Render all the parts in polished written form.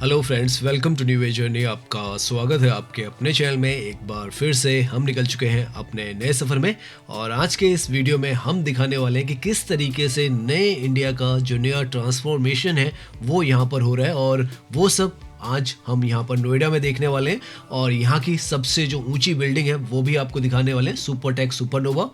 Hello friends, welcome to new way journey. आपका स्वागत है आपके अपने चैनल में। एक बार फिर से हम निकल चुके हैं अपने नए सफ़र में और आज के इस वीडियो में हम दिखाने वाले हैं कि किस तरीके से नए इंडिया का जो नया ट्रांसफॉर्मेशन है वो यहाँ पर हो रहा है और वो सब आज हम यहाँ पर नोएडा में देखने वाले हैं। और यहाँ की सबसे जो ऊंची बिल्डिंग है वो भी आपको दिखाने वाले हैं, सुपरटेक सुपरनोवा।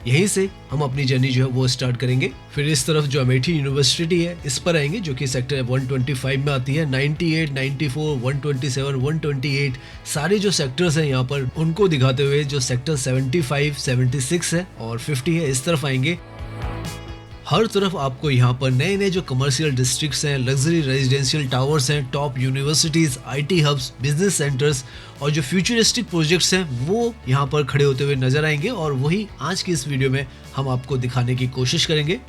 यहीं से हम अपनी जर्नी जो है वो स्टार्ट करेंगे। फिर इस तरफ जो अमेठी यूनिवर्सिटी है इस पर आएंगे, जो कि सेक्टर 125 में आती है। 98, 94, 127, 128 सारे जो सेक्टर्स हैं यहाँ पर उनको दिखाते हुए जो सेक्टर 75, 76 है और 50 है, इस तरफ आएंगे। हर तरफ आपको यहाँ पर नए नए जो कमर्शियल डिस्ट्रिक्ट्स हैं, लग्जरी रेजिडेंशियल टावर्स हैं, top universities, IT hubs, business centres और जो फ्यूचरिस्टिक प्रोजेक्ट्स हैं वो यहाँ पर खड़े होते हुए नजर आएंगे और वही आज की इस वीडियो में हम आपको दिखाने की कोशिश करेंगे।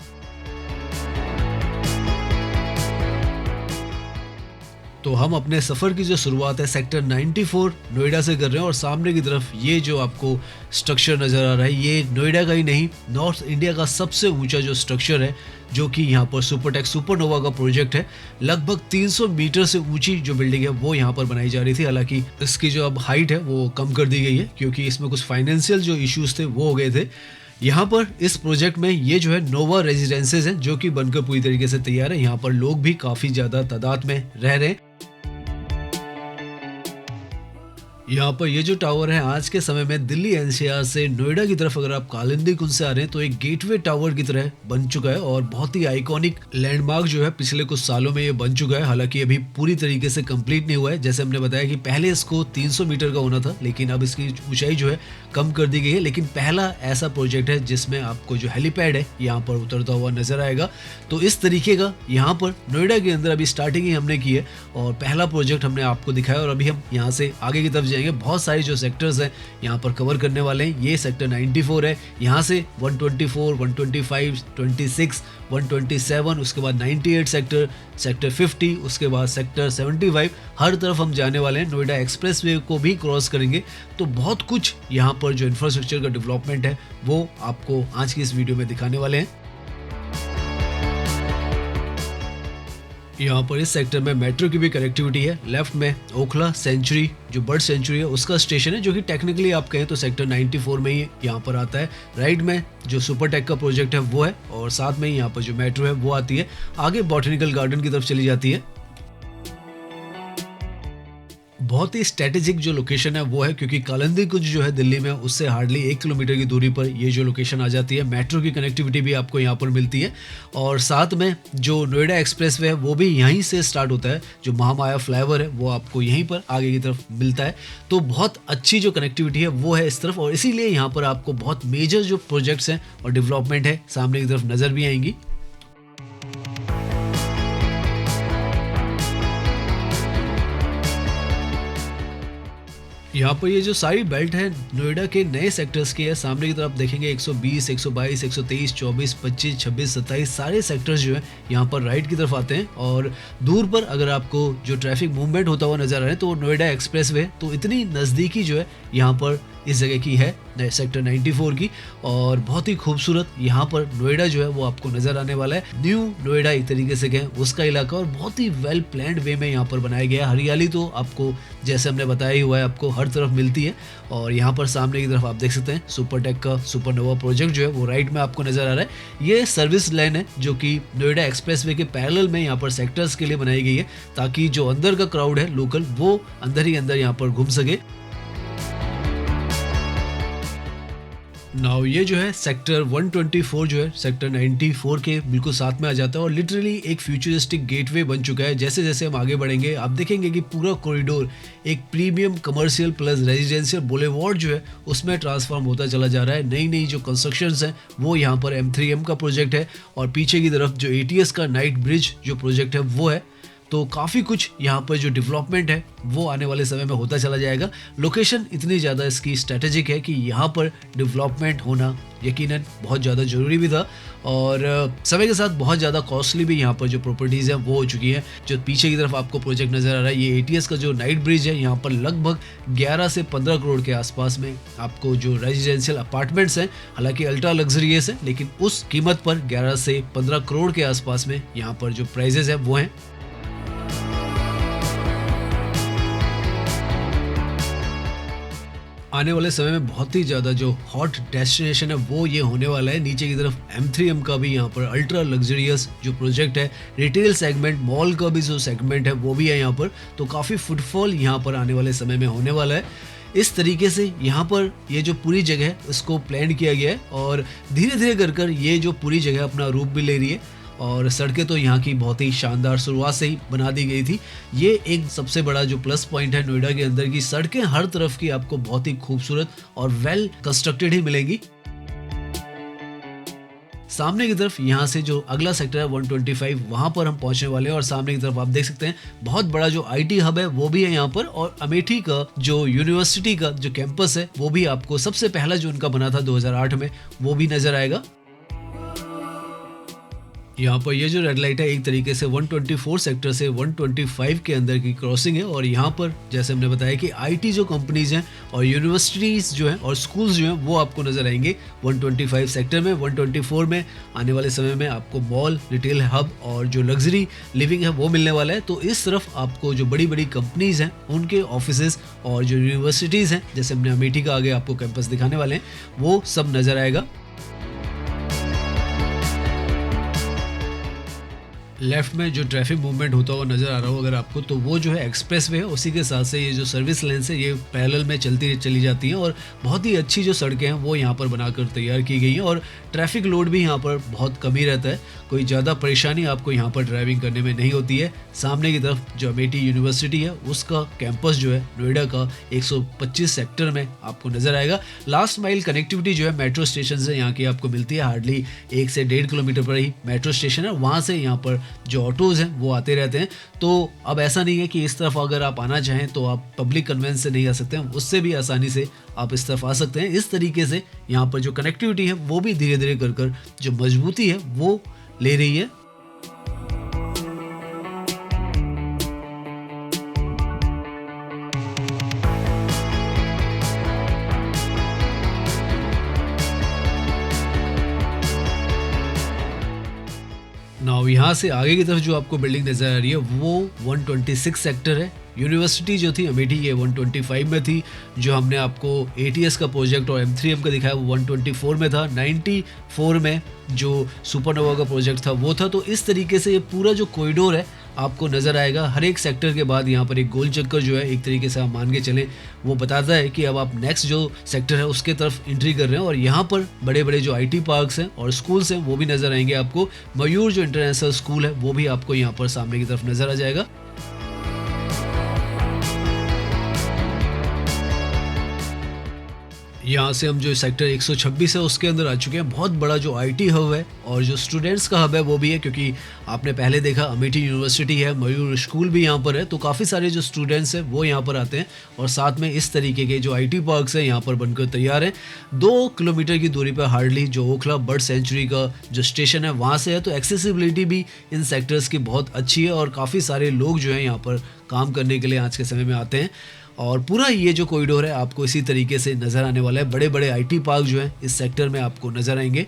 तो हम अपने सफ़र की जो शुरुआत है सेक्टर 94 नोएडा से कर रहे हैं और सामने की तरफ ये जो आपको स्ट्रक्चर नज़र आ रहा है ये नोएडा का ही नहीं, नॉर्थ इंडिया का सबसे ऊंचा जो स्ट्रक्चर है, जो कि यहाँ पर सुपरटेक सुपरनोवा का प्रोजेक्ट है। लगभग 300 मीटर से ऊंची जो बिल्डिंग है वो यहाँ पर बनाई जा रही थी। हालांकि इसकी जो अब हाइट है वो कम कर दी गई है क्योंकि इसमें कुछ फाइनेंशियल जो इश्यूज थे वो हो गए थे। यहाँ पर इस प्रोजेक्ट में ये जो है नोवा रेजिडेंसेज हैं जो कि बनकर पूरी तरीके से तैयार है। यहाँ पर लोग भी काफ़ी ज़्यादा तादाद में रह रहे हैं। यहाँ पर ये जो टावर है आज के समय में दिल्ली एनसीआर से नोएडा की तरफ अगर आप कालिंदी कुंज से आ रहे हैं तो एक गेटवे टावर की तरह बन चुका है और बहुत ही आइकॉनिक लैंडमार्क जो है पिछले कुछ सालों में ये बन चुका है। हालांकि अभी पूरी तरीके से कंप्लीट नहीं हुआ है। जैसे हमने बताया कि पहले इसको 300 मीटर का होना था, लेकिन अब इसकी ऊंचाई जो है कम कर दी गई है। लेकिन पहला ऐसा प्रोजेक्ट है जिसमें आपको जो हेलीपैड है यहाँ पर उतरता हुआ नजर आएगा। तो इस तरीके का यहाँ पर नोएडा के अंदर अभी स्टार्टिंग ही हमने की है और पहला प्रोजेक्ट हमने आपको दिखाया और अभी हम यहाँ से आगे की तरफ जाएंगे। बहुत सारे जो सेक्टर्स हैं यहाँ पर कवर करने वाले हैं। ये सेक्टर 94 है, यहाँ से 124, 125, 26, 127, उसके बाद 98 सेक्टर 50, उसके बाद सेक्टर 75, हर तरफ हम जाने वाले हैं। नोएडा एक्सप्रेसवे को भी क्रॉस करेंगे। तो बहुत कुछ यहाँ पर जो इंफ्रास्ट्रक्चर का डेवलपमेंट है वो आपको आज की इस वीडियो में दिखाने वाले हैं। यहाँ पर इस सेक्टर में मेट्रो की भी कनेक्टिविटी है। लेफ्ट में ओखला सेंचुरी जो बर्ड सेंचुरी है उसका स्टेशन है, जो कि टेक्निकली आप कहें तो सेक्टर 94 में ही यहाँ पर आता है। राइट में जो सुपरटेक का प्रोजेक्ट है वो है और साथ में ही यहाँ पर जो मेट्रो है वो आती है। आगे बॉटनिकल गार्डन की तरफ चली जाती है। बहुत ही स्ट्रेटेजिक जो लोकेशन है वो है क्योंकि कालिंदी कुंज जो है दिल्ली में उससे हार्डली 1 किलोमीटर की दूरी पर ये जो लोकेशन आ जाती है। मेट्रो की कनेक्टिविटी भी आपको यहाँ पर मिलती है और साथ में जो नोएडा एक्सप्रेसवे है वो भी यहीं से स्टार्ट होता है। जो महामाया फ्लाईओवर है वो आपको यहीं पर आगे की तरफ मिलता है। तो बहुत अच्छी जो कनेक्टिविटी है वो है इस तरफ और इसीलिए यहाँ पर आपको बहुत मेजर जो प्रोजेक्ट्स हैं और डेवलपमेंट है सामने की तरफ नज़र भी आएंगी। यहाँ पर ये जो सारी बेल्ट है नोएडा के नए सेक्टर्स की है। सामने की तरफ देखेंगे 120, 122, 123, 24, 25, 26, 27 सारे सेक्टर्स जो है यहाँ पर राइट की तरफ आते हैं। और दूर पर अगर आपको जो ट्रैफिक मूवमेंट होता हुआ नजर आ रहा है तो नोएडा एक्सप्रेसवे तो इतनी नज़दीकी जो है यहाँ पर इस जगह की है सेक्टर 94 की और बहुत ही खूबसूरत यहाँ पर नोएडा जो है वो आपको नजर आने वाला है। न्यू नोएडा एक तरीके से कहें उसका इलाका और बहुत ही वेल प्लान्ड वे में यहाँ पर बनाया गया है। हरियाली तो आपको जैसे हमने बताया ही हुआ है आपको हर तरफ मिलती है। और यहाँ पर सामने की तरफ आप देख सकते हैं सुपरटेक का सुपरनोवा प्रोजेक्ट जो है वो राइट में आपको नजर आ रहा है। ये सर्विस लाइन है जो कि नोएडा एक्सप्रेसवे के पैरेलल में यहाँ पर सेक्टर्स के लिए बनाई गई है ताकि जो अंदर का क्राउड है लोकल वो अंदर ही अंदर यहाँ पर घूम सके। नाउ ये जो है सेक्टर 124 जो है सेक्टर 94 के बिल्कुल साथ में आ जाता है और लिटरली एक फ्यूचरिस्टिक गेटवे बन चुका है। जैसे जैसे हम आगे बढ़ेंगे आप देखेंगे कि पूरा कॉरिडोर एक premium commercial plus residential boulevard जो है उसमें ट्रांसफॉर्म होता चला जा रहा है। नई नई जो कंस्ट्रक्शंस हैं वो यहाँ पर M3M का प्रोजेक्ट है और पीछे की तरफ जो ATS का नाइट ब्रिज जो प्रोजेक्ट है वो है। तो काफ़ी कुछ यहाँ पर जो डेवलपमेंट है वो आने वाले समय में होता चला जाएगा। लोकेशन इतनी ज़्यादा इसकी स्ट्रेटेजिक है कि यहाँ पर डेवलपमेंट होना यकीनन बहुत ज़्यादा ज़रूरी भी था और समय के साथ बहुत ज़्यादा कॉस्टली भी यहाँ पर जो प्रॉपर्टीज़ हैं वो हो चुकी है। जो पीछे की तरफ आपको प्रोजेक्ट नज़र आ रहा है ये ATS का जो नाइट ब्रिज है, यहाँ पर लगभग 11 से 15 करोड़ के आसपास में आपको जो रेजिडेंशियल अपार्टमेंट्स हैं, हालांकि अल्ट्रा लग्जरियस है लेकिन उस कीमत पर 11 से 15 करोड़ के आसपास में यहाँ पर जो प्राइजेज है वो हैं। आने वाले समय में बहुत ही ज़्यादा जो हॉट डेस्टिनेशन है वो ये होने वाला है। नीचे की तरफ M3M का भी यहाँ पर अल्ट्रा लग्जरियस जो प्रोजेक्ट है, रिटेल सेगमेंट, मॉल का भी जो सेगमेंट है वो भी है यहाँ पर। तो काफ़ी फुटफॉल यहाँ पर आने वाले समय में होने वाला है। इस तरीके से यहाँ पर ये जो पूरी जगह है उसको प्लान किया गया है और धीरे धीरे कर ये जो पूरी जगह अपना रूप भी ले रही है। और सड़कें तो यहाँ की बहुत ही शानदार शुरुआत से ही बना दी गई थी। ये एक सबसे बड़ा जो प्लस पॉइंट है नोएडा के अंदर की सड़कें हर तरफ की आपको बहुत ही खूबसूरत और वेल कंस्ट्रक्टेड ही मिलेंगी। सामने की तरफ यहाँ से जो अगला सेक्टर है 125 वहाँ पर हम पहुंचने वाले हैं और सामने की तरफ आप देख सकते हैं बहुत बड़ा जो IT हब है वो भी है यहाँ पर। और अमेठी का जो यूनिवर्सिटी का जो कैंपस है वो भी आपको सबसे पहला जो उनका बना था 2008 में वो भी नजर आएगा। यहाँ पर ये जो रेड लाइट है एक तरीके से 124 सेक्टर से 125 के अंदर की क्रॉसिंग है। और यहाँ पर जैसे हमने बताया कि IT जो कंपनीज हैं और यूनिवर्सिटीज जो हैं और स्कूल्स जो हैं वो आपको नजर आएंगे 125 सेक्टर में। 124 में आने वाले समय में आपको मॉल, रिटेल हब और जो लग्जरी लिविंग है वो मिलने वाला है। तो इस तरफ आपको जो बड़ी बड़ी कंपनीज हैं उनके ऑफिसेज और जो यूनिवर्सिटीज हैं, जैसे हमने अमेठी का आगे आपको कैंपस दिखाने वाले हैं, वो सब नजर आएगा। लेफ्ट में जो ट्रैफिक मूवमेंट होता हुआ नज़र आ रहा हो अगर आपको, तो वो जो है एक्सप्रेस वे है, उसी के साथ से ये जो सर्विस लेन्स है ये पैरेलल में चली जाती हैं और बहुत ही अच्छी जो सड़कें हैं वो यहाँ पर बनाकर तैयार की गई हैं। और ट्रैफिक लोड भी यहाँ पर बहुत कम ही रहता है, कोई ज़्यादा परेशानी आपको यहाँ पर ड्राइविंग करने में नहीं होती है। सामने की तरफ जो अमेठी यूनिवर्सिटी है उसका कैंपस जो है नोएडा का 125 सेक्टर में आपको नज़र आएगा। लास्ट माइल कनेक्टिविटी जो है मेट्रो स्टेशन से यहाँ की आपको मिलती है, हार्डली 1 से 1.5 किलोमीटर पर ही मेट्रो स्टेशन है। वहाँ से यहाँ पर जो ऑटोज हैं वो आते रहते हैं। तो अब ऐसा नहीं है कि इस तरफ अगर आप आना चाहें तो आप पब्लिक कन्वेंस से नहीं आ सकते हैं, उससे भी आसानी से आप इस तरफ आ सकते हैं। इस तरीके से यहाँ पर जो कनेक्टिविटी है वो भी धीरे धीरे कर जो मजबूती है वो ले रही है। नाउ यहाँ से आगे की तरफ जो आपको बिल्डिंग नजर आ रही है वो 126 सेक्टर है। यूनिवर्सिटी जो थी अमेठी के 125 में थी। जो हमने आपको ATS का प्रोजेक्ट और M3M का दिखाया वो 124 में था। 94 में जो सुपरनोवा का प्रोजेक्ट था वो था। तो इस तरीके से ये पूरा जो कॉरिडोर है आपको नज़र आएगा। हर एक सेक्टर के बाद यहाँ पर एक गोल चक्कर जो है एक तरीके से आप मान के चलें वो बताता है कि अब आप नेक्स्ट जो सेक्टर है उसके तरफ एंट्री कर रहे हैं। और यहाँ पर बड़े बड़े जो IT पार्क्स हैं और स्कूल्स हैं वो भी नज़र आएंगे आपको। मयूर जो इंटरनेशनल स्कूल है वो भी आपको यहाँ पर सामने की तरफ नज़र आ जाएगा। यहाँ से हम जो सेक्टर 126 है उसके अंदर आ चुके हैं। बहुत बड़ा जो IT हब है और जो स्टूडेंट्स का हब है वो भी है, क्योंकि आपने पहले देखा अमेठी यूनिवर्सिटी है, मयूर स्कूल भी यहाँ पर है। तो काफ़ी सारे जो स्टूडेंट्स हैं वो यहाँ पर आते हैं और साथ में इस तरीके के जो IT पार्क्स हैं यहाँ पर बनकर तैयार हैं। 2 किलोमीटर की दूरी पर हार्डली जो ओखला बर्ड सेंचुरी का जो स्टेशन है वहाँ से है। तो एक्सेसिबिलिटी भी इन सेक्टर्स की बहुत अच्छी है और काफ़ी सारे लोग जो हैं यहाँ पर काम करने के लिए आज के समय में आते हैं। और पूरा ये जो कॉरिडोर है आपको इसी तरीके से नज़र आने वाला है। बड़े बड़े IT पार्क जो हैं इस सेक्टर में आपको नज़र आएंगे।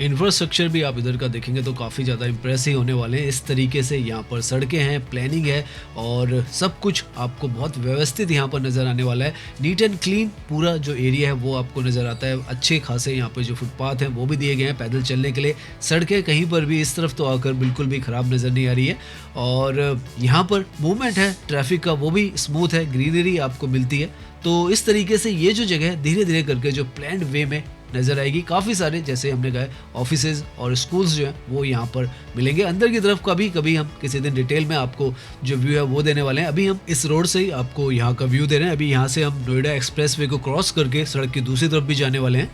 इंफ्रास्ट्रक्चर भी आप इधर का देखेंगे तो काफ़ी ज़्यादा इम्प्रेसिव होने वाले हैं। इस तरीके से यहाँ पर सड़कें हैं, प्लानिंग है और सब कुछ आपको बहुत व्यवस्थित यहाँ पर नज़र आने वाला है। नीट एंड क्लीन पूरा जो एरिया है वो आपको नज़र आता है। अच्छे खासे यहाँ पर जो फुटपाथ हैं वो भी दिए गए हैं पैदल चलने के लिए। सड़कें कहीं पर भी इस तरफ तो आकर बिल्कुल भी ख़राब नज़र नहीं आ रही है और यहाँ पर मूवमेंट है ट्रैफिक का वो भी स्मूथ है, ग्रीनरी आपको मिलती है। तो इस तरीके से ये जो जगह है धीरे धीरे करके जो प्लान्ड वे में नज़र आएगी। काफ़ी सारे जैसे हमने कहा ऑफिसेज और स्कूल्स जो हैं वो यहाँ पर मिलेंगे। अंदर की तरफ कभी हम किसी दिन डिटेल में आपको जो व्यू है वो देने वाले हैं। अभी हम इस रोड से ही आपको यहाँ का व्यू दे रहे हैं। अभी यहाँ से हम नोएडा एक्सप्रेस वे को क्रॉस करके सड़क की दूसरी तरफ भी जाने वाले हैं।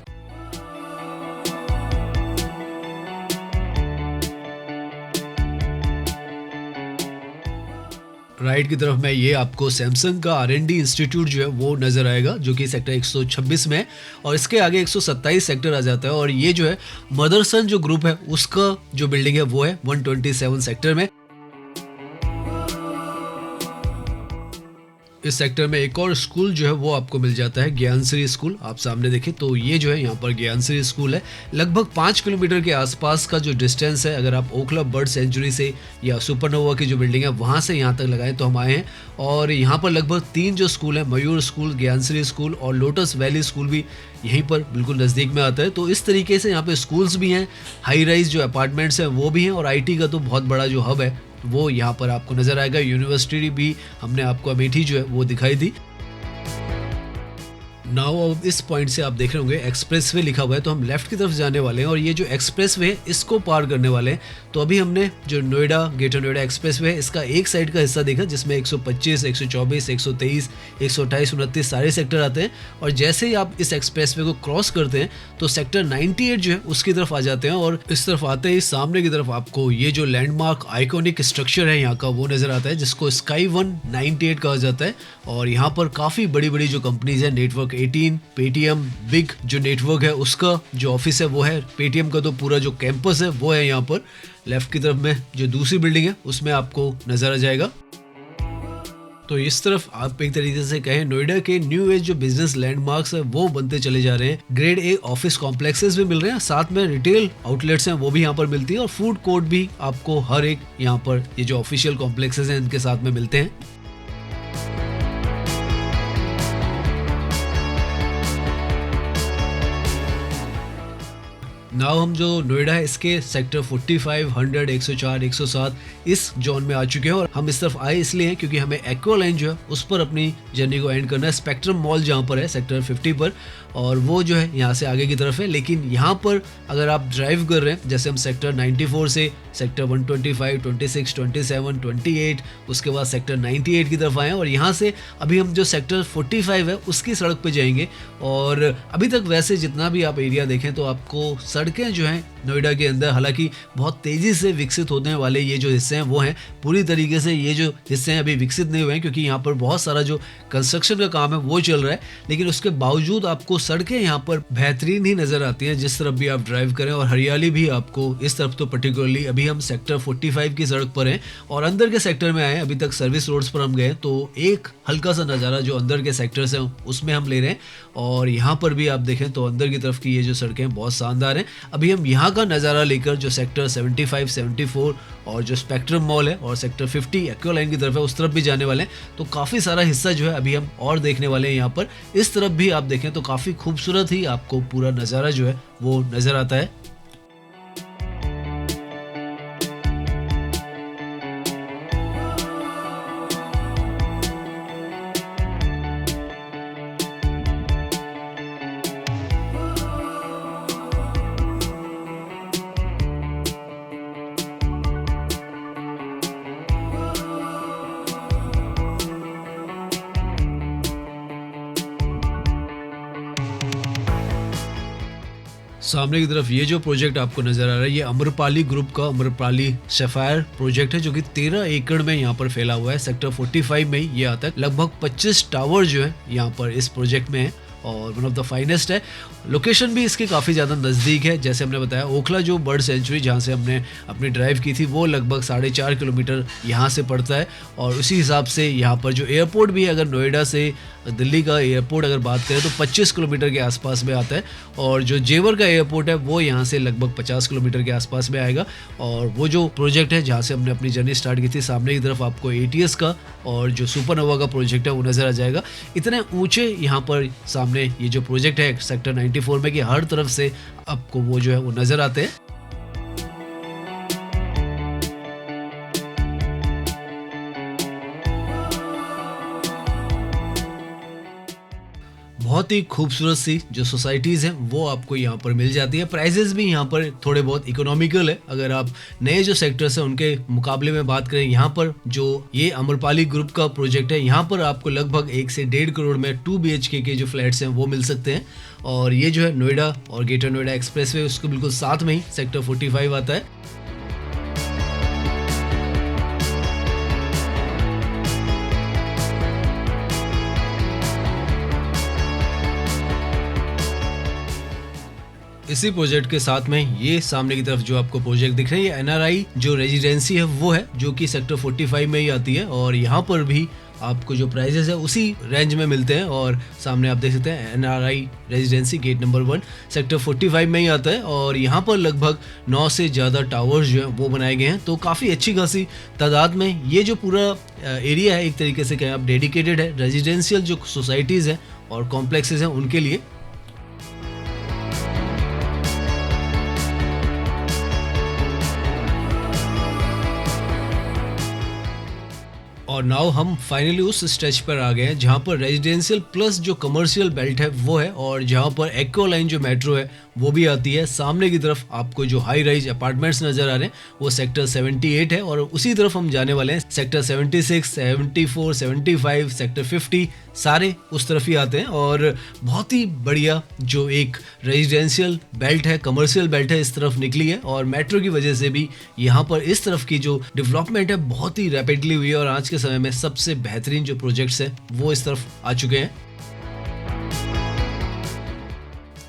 राइट की तरफ में ये आपको सैमसंग का R&D इंस्टीट्यूट जो है वो नज़र आएगा, जो कि सेक्टर 126 में है और इसके आगे 127 सेक्टर आ जाता है। और ये जो है मदरसन जो ग्रुप है उसका जो बिल्डिंग है वो है 127 सेक्टर में। इस सेक्टर में एक और स्कूल जो है वो आपको मिल जाता है, ज्ञानश्री स्कूल। आप सामने देखें तो ये जो है यहाँ पर ज्ञानश्री स्कूल है। लगभग 5 किलोमीटर के आसपास का जो डिस्टेंस है, अगर आप ओखला बर्ड सेंचुरी से या सुपरनोवा की जो बिल्डिंग है वहाँ से यहाँ तक लगाएं तो हम आए हैं। और यहाँ पर लगभग 3 जो स्कूल है, मयूर स्कूल, ज्ञानश्री स्कूल और लोटस वैली स्कूल भी यहीं पर बिल्कुल नज़दीक में आता है। तो इस तरीके से यहाँ पे स्कूल्स भी हैं, हाई राइज जो अपार्टमेंट्स हैं वो भी हैं, और आईटी का तो बहुत बड़ा जो हब है वो यहाँ पर आपको नज़र आएगा। यूनिवर्सिटी भी हमने आपको अमेठी जो है वो दिखाई दी। नाउ अब इस पॉइंट से आप देख रहे होंगे एक्सप्रेसवे लिखा हुआ है, तो हम लेफ्ट की तरफ जाने वाले हैं और ये जो एक्सप्रेसवे है इसको पार करने वाले हैं। तो अभी हमने जो नोएडा, ग्रेटर नोएडा एक्सप्रेसवे है, इसका एक साइड का हिस्सा देखा जिसमें 125, 124, 123, 128, 29 सारे सेक्टर आते हैं। और जैसे ही आप इस एक्सप्रेसवे को क्रॉस करते हैं तो सेक्टर 98 जो है उसकी तरफ आ जाते हैं, और इस तरफ आते ही सामने की तरफ आपको ये जो लैंडमार्क आइकॉनिक स्ट्रक्चर है यहाँ का वो नज़र आता है, जिसको स्काई वन 98 कहा जाता है। और यहाँ पर काफ़ी बड़ी बड़ी जो कंपनीज है, नेटवर्क 18, पेटीएम, बिग जो नेटवर्क है उसका जो ऑफिस है वो है, पेटीएम का तो पूरा जो कैंपस है वो है यहाँ पर। लेफ्ट की तरफ में जो दूसरी बिल्डिंग है उसमें आपको नजर आ जाएगा। तो इस तरफ आप एक तरीके से कहें नोएडा के न्यू एज जो बिजनेस लैंडमार्क्स है वो बनते चले जा रहे हैं। ग्रेड ए ऑफिस कॉम्प्लेक्सेस भी मिल रहे हैं, साथ में रिटेल आउटलेट्स हैं वो भी यहाँ पर मिलती है, और फूड कोर्ट भी आपको हर एक यहाँ पर ये जो ऑफिशियल कॉम्प्लेक्सेस हैं इनके साथ में मिलते हैं। नाउ हम जो नोएडा है इसके सेक्टर 45, 100, 104, 107 इस जोन में आ चुके हैं, और हम इस तरफ आए इसलिए हैं क्योंकि हमें एक्वा लाइन जो है उस पर अपनी जर्नी को एंड करना है। स्पेक्ट्रम मॉल जहाँ पर है सेक्टर 50 पर, और वो जो है यहाँ से आगे की तरफ है। लेकिन यहाँ पर अगर आप ड्राइव कर रहे हैं, जैसे हम सेक्टर 94 से सेक्टर 125, 26, 27, 28, उसके बाद सेक्टर 98 की तरफ आए हैं, और यहाँ से अभी हम जो सेक्टर 45 है उसकी सड़क पे जाएंगे। और अभी तक वैसे जितना भी आप एरिया देखें तो आपको सड़कें जो हैं नोएडा के अंदर, हालांकि बहुत तेज़ी से विकसित होने वाले ये जो हिस्से हैं वो हैं, पूरी तरीके से ये जो हिस्से हैं अभी विकसित नहीं हुए हैं क्योंकि यहाँ पर बहुत सारा जो कंस्ट्रक्शन का काम है वो चल रहा है। लेकिन उसके बावजूद आपको सड़कें यहाँ पर बेहतरीन ही नज़र आती हैं जिस तरफ भी आप ड्राइव करें, और हरियाली भी आपको इस तरफ तो पर्टिकुलरली। अभी हम सेक्टर 45 की सड़क पर हैं और अंदर के सेक्टर में आए हैं, अभी तक सर्विस रोड्स पर हम गए, तो एक हल्का सा नज़ारा जो अंदर के सेक्टर्स हैं उसमें हम ले रहे हैं। और यहाँ पर भी आप देखें तो अंदर की तरफ की ये जो सड़कें बहुत शानदार हैं। अभी हम यहाँ का नज़ारा लेकर जो सेक्टर 75, 74 और जो स्पेक्ट्रम मॉल है और सेक्टर 50 एक्वा लाइन की तरफ है उस तरफ भी जाने वाले हैं। तो काफ़ी सारा हिस्सा जो है अभी हम और देखने वाले हैं यहाँ पर। इस तरफ भी आप देखें तो काफ़ी खूबसूरत ही आपको पूरा नज़ारा जो है वो नज़र आता है। सामने की तरफ ये जो प्रोजेक्ट आपको नजर आ रहा है ये अम्रपाली ग्रुप का अम्रपाली सफायर प्रोजेक्ट है, जो कि 13 एकड़ में यहाँ पर फैला हुआ है। सेक्टर 45 में ही ये आता है। लगभग 25 टावर जो है यहाँ पर इस प्रोजेक्ट में है और वन ऑफ द फाइनेस्ट है। लोकेशन भी इसके काफ़ी ज़्यादा नज़दीक है। जैसे हमने बताया ओखला जो बर्ड सेंचुरी जहाँ से हमने अपनी ड्राइव की थी वो लगभग 4.5 किलोमीटर यहाँ से पड़ता है, और उसी हिसाब से यहाँ पर जो एयरपोर्ट भी है, अगर नोएडा से दिल्ली का एयरपोर्ट अगर बात करें तो 25 किलोमीटर के आसपास में आता है, और जो जेवर का एयरपोर्ट है वो यहाँ से लगभग 50 किलोमीटर के आसपास में आएगा। और वो जो प्रोजेक्ट है जहाँ से हमने अपनी जर्नी स्टार्ट की थी, सामने की तरफ आपको ATS का और जो सुपरनोवा का प्रोजेक्ट है वो नज़र आ जाएगा। इतने ऊंचे यहाँ पर सामने ये जो प्रोजेक्ट है सेक्टर 94 में कि हर तरफ से आपको वो जो है वो नज़र आते हैं। बहुत ही खूबसूरत सी जो सोसाइटीज़ हैं वो आपको यहाँ पर मिल जाती है। प्राइजेस भी यहाँ पर थोड़े बहुत इकोनॉमिकल है। अगर आप नए जो सेक्टर्स हैं उनके मुकाबले में बात करें, यहाँ पर जो ये अम्रपाली ग्रुप का प्रोजेक्ट है यहाँ पर आपको लगभग 1 से 1.5 करोड़ में 2 BHK के जो फ्लैट्स हैं वो मिल सकते हैं। और ये जो है नोएडा और ग्रेटर नोएडा एक्सप्रेसवे उसको बिल्कुल साथ में ही सेक्टर 45 आता है। इसी प्रोजेक्ट के साथ में ये सामने की तरफ जो आपको प्रोजेक्ट दिख रहे हैं ये NRI जो रेजिडेंसी है वो है, जो कि सेक्टर 45 में ही आती है। और यहाँ पर भी आपको जो प्राइजेस है उसी रेंज में मिलते हैं। और सामने आप देख सकते हैं NRI residency gate number 1 sector 45 में ही आता है और यहाँ पर लगभग 9 से ज़्यादा टावर्स जो हैं वो बनाए गए हैं। तो काफ़ी अच्छी खासी तादाद में ये जो पूरा एरिया है एक तरीके से कहें आप डेडिकेटेड है रेजिडेंशियल जो सोसाइटीज़ हैं और कॉम्प्लेक्सेस हैं उनके लिए। और नाउ हम फाइनली उस स्ट्रेच पर आ गए हैं जहाँ पर रेजिडेंशियल प्लस जो कमर्शियल बेल्ट है वो है और जहाँ पर एक्वा लाइन जो मेट्रो है वो भी आती है। सामने की तरफ आपको जो हाई राइज अपार्टमेंट्स नजर आ रहे हैं वो सेक्टर 78 है और उसी तरफ हम जाने वाले हैं सेक्टर 76, 74, 75, सेक्टर 50 सारे उस तरफ ही आते हैं। और बहुत ही बढ़िया जो एक रेजिडेंशियल बेल्ट है कमर्शियल बेल्ट है इस तरफ निकली है और मेट्रो की वजह से भी यहाँ पर इस तरफ की जो डेवलपमेंट है बहुत ही रैपिडली हुई है और आज के समय में सबसे बेहतरीन जो प्रोजेक्ट्स हैं वो इस तरफ आ चुके हैं।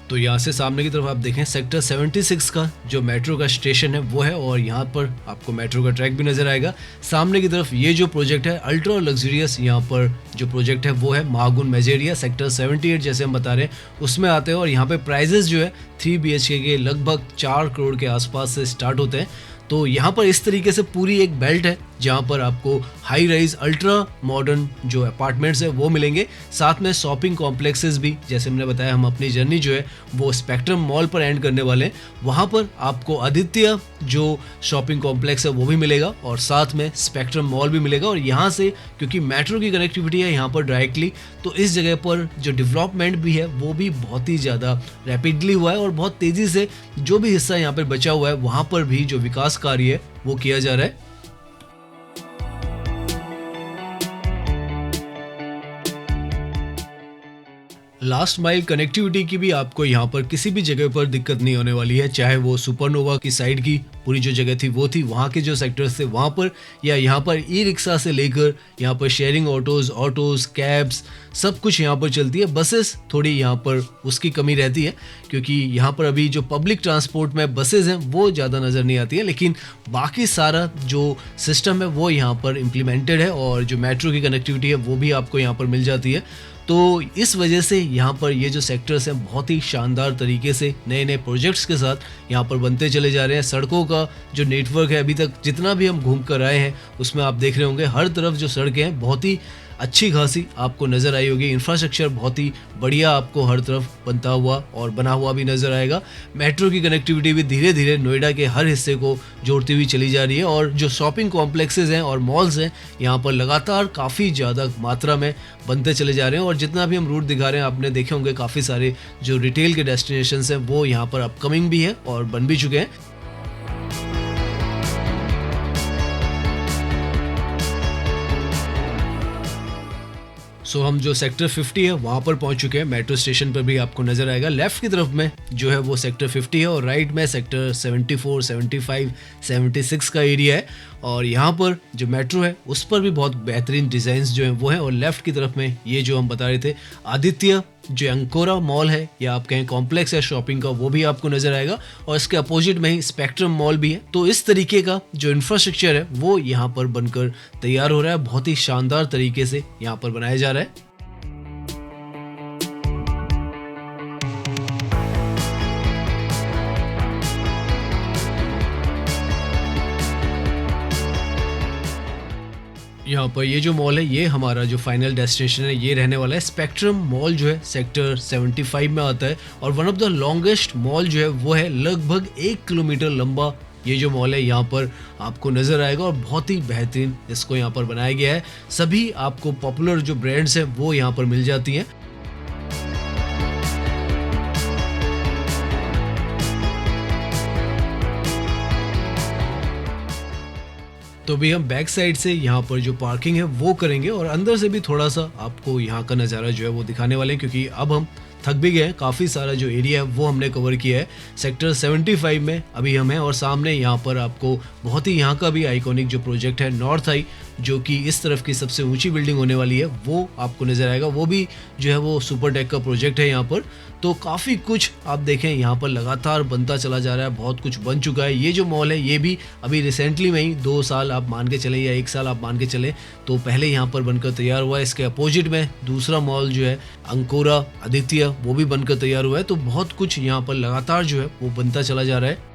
तो यहाँ से सामने की तरफ आप देखें सेक्टर 76 का जो मेट्रो का स्टेशन है वो है और यहाँ पर आपको मेट्रो का ट्रैक भी नजर आएगा। सामने की तरफ ये जो प्रोजेक्ट है अल्ट्रा लग्जरियस यहाँ पर जो प्रोजेक्ट है वो है महागुन मेजेरिया सेक्टर 78 जैसे हम बता रहे हैं उसमें आते हैं और यहाँ पे प्राइजेस जो है 3 BHK के लगभग 4 करोड़ के आसपास से स्टार्ट होते हैं। तो यहाँ पर इस तरीके से पूरी एक बेल्ट है जहाँ पर आपको हाई राइज अल्ट्रा मॉडर्न जो अपार्टमेंट्स है वो मिलेंगे। साथ में शॉपिंग कॉम्प्लेक्सेस भी जैसे हमने बताया हम अपनी जर्नी जो है वो स्पेक्ट्रम मॉल पर एंड करने वाले हैं। वहाँ पर आपको आदित्य जो शॉपिंग कॉम्प्लेक्स है वो भी मिलेगा और साथ में स्पेक्ट्रम मॉल भी मिलेगा। और यहाँ से क्योंकि मेट्रो की कनेक्टिविटी है यहाँ पर डायरेक्टली तो इस जगह पर जो डेवलपमेंट भी है वो भी बहुत ही ज़्यादा रैपिडली हुआ है और बहुत तेज़ी से जो भी हिस्सा यहाँ पर बचा हुआ है वहाँ पर भी जो विकास कार्य है वो किया जा रहा है। लास्ट माइल कनेक्टिविटी की भी आपको यहाँ पर किसी भी जगह पर दिक्कत नहीं होने वाली है, चाहे वो सुपरनोवा की साइड की पूरी जो जगह थी वो थी वहाँ के जो सेक्टर्स थे वहाँ पर या यहाँ पर ई रिक्शा से लेकर यहाँ पर शेयरिंग ऑटोज़ कैब्स सब कुछ यहाँ पर चलती है। बसेस थोड़ी यहाँ पर उसकी कमी रहती है क्योंकि यहाँ पर अभी जो पब्लिक ट्रांसपोर्ट में बसेस हैं वो ज़्यादा नज़र नहीं आती है, लेकिन बाकी सारा जो सिस्टम है वो यहाँ पर इम्प्लीमेंटेड है और जो मेट्रो की कनेक्टिविटी है वो भी आपको यहाँ पर मिल जाती है। तो इस वजह से यहाँ पर ये जो सेक्टर्स हैं बहुत ही शानदार तरीके से नए नए प्रोजेक्ट्स के साथ यहाँ पर बनते चले जा रहे हैं। सड़कों का जो नेटवर्क है अभी तक जितना भी हम घूम कर आए हैं उसमें आप देख रहे होंगे हर तरफ जो सड़कें हैं बहुत ही अच्छी खासी आपको नज़र आई होगी। इंफ्रास्ट्रक्चर बहुत ही बढ़िया आपको हर तरफ बनता हुआ और बना हुआ भी नज़र आएगा। मेट्रो की कनेक्टिविटी भी धीरे धीरे नोएडा के हर हिस्से को जोड़ती हुई चली जा रही है और जो शॉपिंग कॉम्प्लेक्सेस हैं और मॉल्स हैं यहाँ पर लगातार काफ़ी ज़्यादा मात्रा में बनते चले जा रहे हैं। और जितना भी हम रूट दिखा रहे हैं आपने देखे होंगे काफ़ी सारे जो रिटेल के डेस्टिनेशंस हैं वो यहाँ पर अपकमिंग भी है और बन भी चुके हैं। सो हम जो सेक्टर 50 है वहाँ पर पहुँच चुके हैं। मेट्रो स्टेशन पर भी आपको नज़र आएगा लेफ्ट की तरफ में जो है वो सेक्टर 50 है और राइट में सेक्टर 74, 75, 76 का एरिया है। और यहाँ पर जो मेट्रो है उस पर भी बहुत बेहतरीन डिज़ाइंस जो हैं वो हैं। और लेफ्ट की तरफ में ये जो हम बता रहे थे आदित्य जो अंकोरा मॉल है या आप कहें कॉम्प्लेक्स है शॉपिंग का वो भी आपको नज़र आएगा और इसके अपोजिट में ही स्पेक्ट्रम मॉल भी है। तो इस तरीके का जो इंफ्रास्ट्रक्चर है वो यहाँ पर बनकर तैयार हो रहा है, बहुत ही शानदार तरीके से यहाँ पर बनाया जा रहा है। यहाँ पर ये जो मॉल है ये हमारा जो फाइनल डेस्टिनेशन है ये रहने वाला है। स्पेक्ट्रम मॉल जो है सेक्टर 75 में आता है और one of the longest mall जो है वो है लगभग 1 किलोमीटर लंबा ये जो मॉल है यहाँ पर आपको नज़र आएगा और बहुत ही बेहतरीन इसको यहाँ पर बनाया गया है। सभी आपको पॉपुलर जो ब्रांड्स हैं वो यहाँ पर मिल जाती हैं। तो भी हम बैक साइड से यहाँ पर जो पार्किंग है वो करेंगे और अंदर से भी थोड़ा सा आपको यहाँ का नज़ारा जो है वो दिखाने वाले हैं क्योंकि अब हम थक भी गए हैं। काफ़ी सारा जो एरिया है वो हमने कवर किया है। सेक्टर 75 में अभी हम हैं और सामने यहाँ पर आपको बहुत ही यहाँ का भी आइकॉनिक जो प्रोजेक्ट है नॉर्थ आई, जो कि इस तरफ की सबसे ऊंची बिल्डिंग होने वाली है, वो आपको नज़र आएगा। वो भी जो है वो सुपर टेक का प्रोजेक्ट है यहाँ पर। तो काफ़ी कुछ आप देखें यहाँ पर लगातार बनता चला जा रहा है, बहुत कुछ बन चुका है। ये जो मॉल है ये भी अभी रिसेंटली में ही 2 साल आप मान के चले या 1 साल आप मान के चले, तो पहले यहाँ पर बनकर तैयार हुआ है। इसके अपोजिट में दूसरा मॉल जो है अंकुरा आदित्य, वो भी बनकर तैयार हुआ है। तो बहुत कुछ यहाँ पर लगातार जो है वो बनता चला जा रहा है।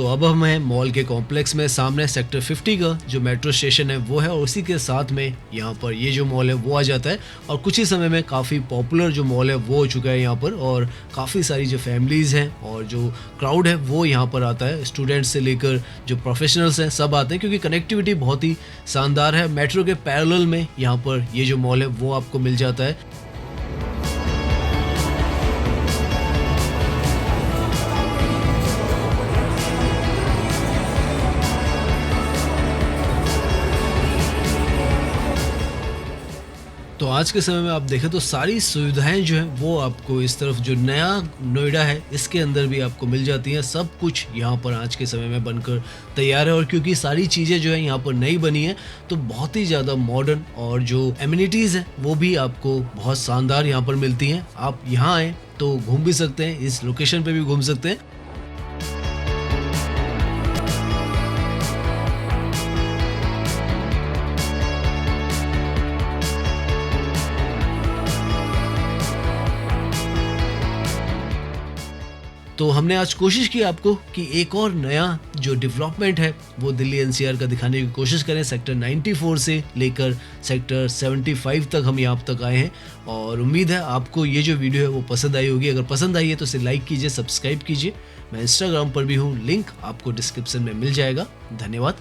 अब हम हैं मॉल के कॉम्प्लेक्स में, सामने सेक्टर 50 का जो मेट्रो स्टेशन है वो है, और उसी के साथ में यहाँ पर ये जो मॉल है वो आ जाता है। और कुछ ही समय में काफ़ी पॉपुलर जो मॉल है वो हो चुका है यहाँ पर, और काफ़ी सारी जो फैमिलीज़ हैं और जो क्राउड है वो यहाँ पर आता है। स्टूडेंट्स से लेकर जो प्रोफेशनल्स हैं सब आते हैं, क्योंकि कनेक्टिविटी बहुत ही शानदार है। मेट्रो के पैरेलल में यहाँ पर ये जो मॉल है वो आपको मिल जाता है। तो आज के समय में आप देखें तो सारी सुविधाएं जो हैं वो आपको इस तरफ जो नया नोएडा है इसके अंदर भी आपको मिल जाती हैं। सब कुछ यहाँ पर आज के समय में बनकर तैयार है, और क्योंकि सारी चीज़ें जो है यहाँ पर नई बनी है तो बहुत ही ज़्यादा मॉडर्न और जो एमिनिटीज़ हैं वो भी आपको बहुत शानदार यहाँ पर मिलती हैं। आप यहाँ आएँ तो घूम भी सकते हैं, इस लोकेशन पर भी घूम सकते हैं। तो हमने आज कोशिश की आपको कि एक और नया जो डेवलपमेंट है वो दिल्ली एनसीआर का दिखाने की कोशिश करें। सेक्टर 94 से लेकर सेक्टर 75 तक हम यहाँ तक आए हैं, और उम्मीद है आपको ये जो वीडियो है वो पसंद आई होगी। अगर पसंद आई है तो इसे लाइक कीजिए, सब्सक्राइब कीजिए। मैं इंस्टाग्राम पर भी हूँ, लिंक आपको डिस्क्रिप्शन में मिल जाएगा। धन्यवाद।